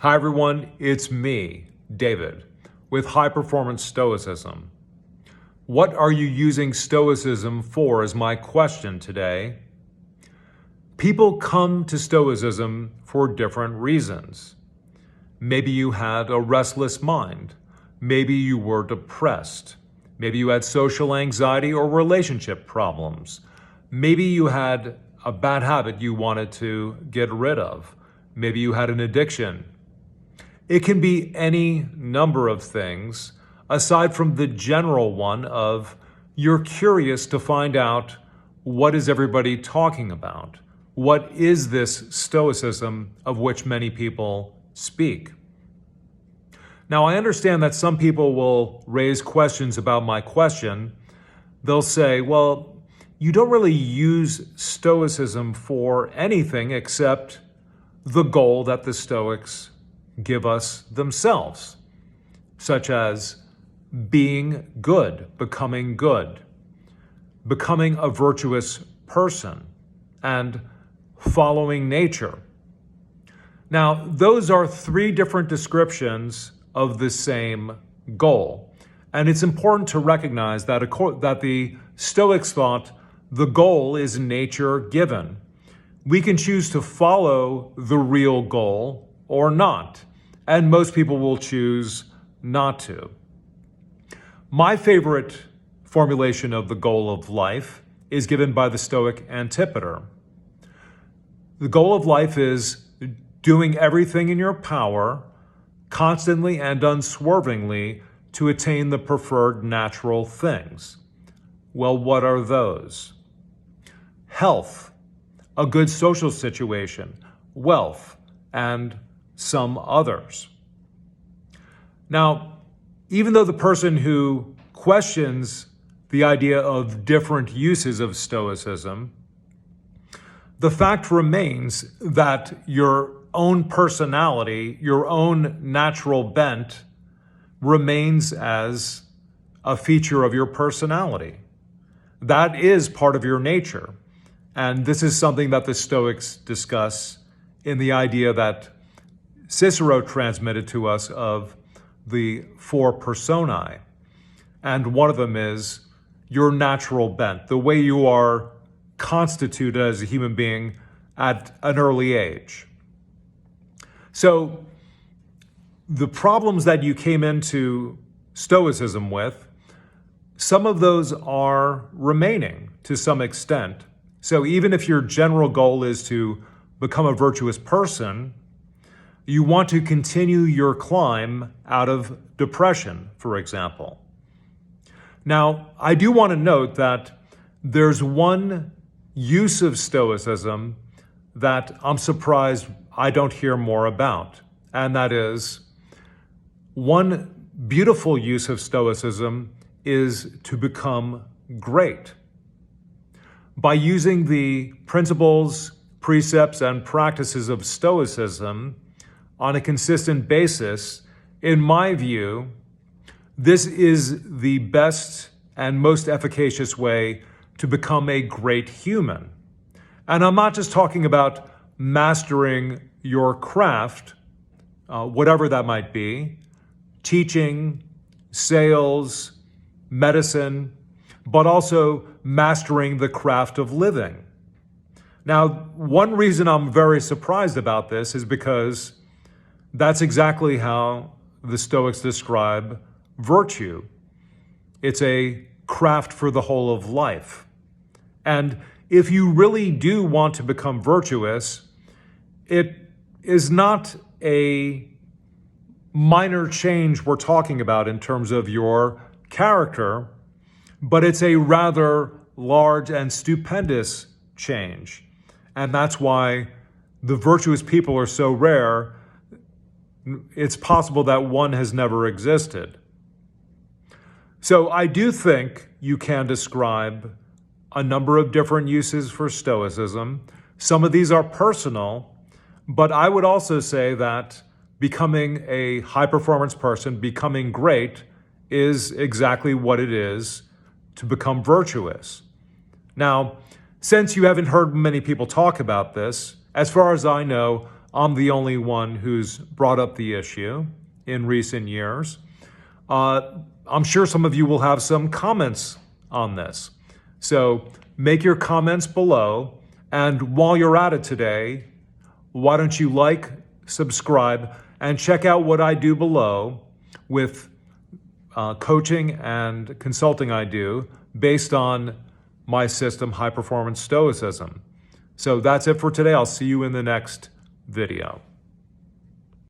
Hi everyone, it's me, David, with High Performance Stoicism. What are you using Stoicism for is my question today. People come to Stoicism for different reasons. Maybe you had a restless mind. Maybe you were depressed. Maybe you had social anxiety or relationship problems. Maybe you had a bad habit you wanted to get rid of. Maybe you had an addiction. It can be any number of things, aside from the general one of you're curious to find out what is everybody talking about? What is this Stoicism of which many people speak? Now, I understand that some people will raise questions about my question. They'll say, well, you don't really use Stoicism for anything except the goal that the Stoics give us themselves, such as being good, becoming a virtuous person, and following nature. Now, those are three different descriptions of the same goal. And it's important to recognize that the Stoics thought the goal is nature given. We can choose to follow the real goal or not, and most people will choose not to. My favorite formulation of the goal of life is given by the Stoic Antipater. The goal of life is doing everything in your power, constantly and unswervingly, to attain the preferred natural things. Well, what are those? Health, a good social situation, wealth, and some others. Now, even though the person who questions the idea of different uses of Stoicism, the fact remains that your own personality, your own natural bent, remains as a feature of your personality. That is part of your nature. And this is something that the Stoics discuss in the idea that Cicero transmitted to us of the four personae. And one of them is your natural bent, the way you are constituted as a human being at an early age. So the problems that you came into Stoicism with, some of those are remaining to some extent. So even if your general goal is to become a virtuous person, you want to continue your climb out of depression, for example. Now, I do want to note that there's one use of Stoicism that I'm surprised I don't hear more about, and that is one beautiful use of Stoicism is to become great. By using the principles, precepts, and practices of Stoicism on a consistent basis, in my view, this is the best and most efficacious way to become a great human. And I'm not just talking about mastering your craft, whatever that might be, teaching, sales, medicine, but also mastering the craft of living. Now, one reason I'm very surprised about this is because that's exactly how the Stoics describe virtue. It's a craft for the whole of life. And if you really do want to become virtuous, it is not a minor change we're talking about in terms of your character, but it's a rather large and stupendous change. And that's why the virtuous people are so rare. It's possible that one has never existed. So I do think you can describe a number of different uses for Stoicism. Some of these are personal, but I would also say that becoming a high-performance person, becoming great, is exactly what it is to become virtuous. Now, since you haven't heard many people talk about this, as far as I know, I'm the only one who's brought up the issue in recent years. I'm sure some of you will have some comments on this. So make your comments below. And while you're at it today, why don't you like, subscribe, and check out what I do below with coaching and consulting I do based on my system, High Performance Stoicism. So that's it for today. I'll see you in the next video.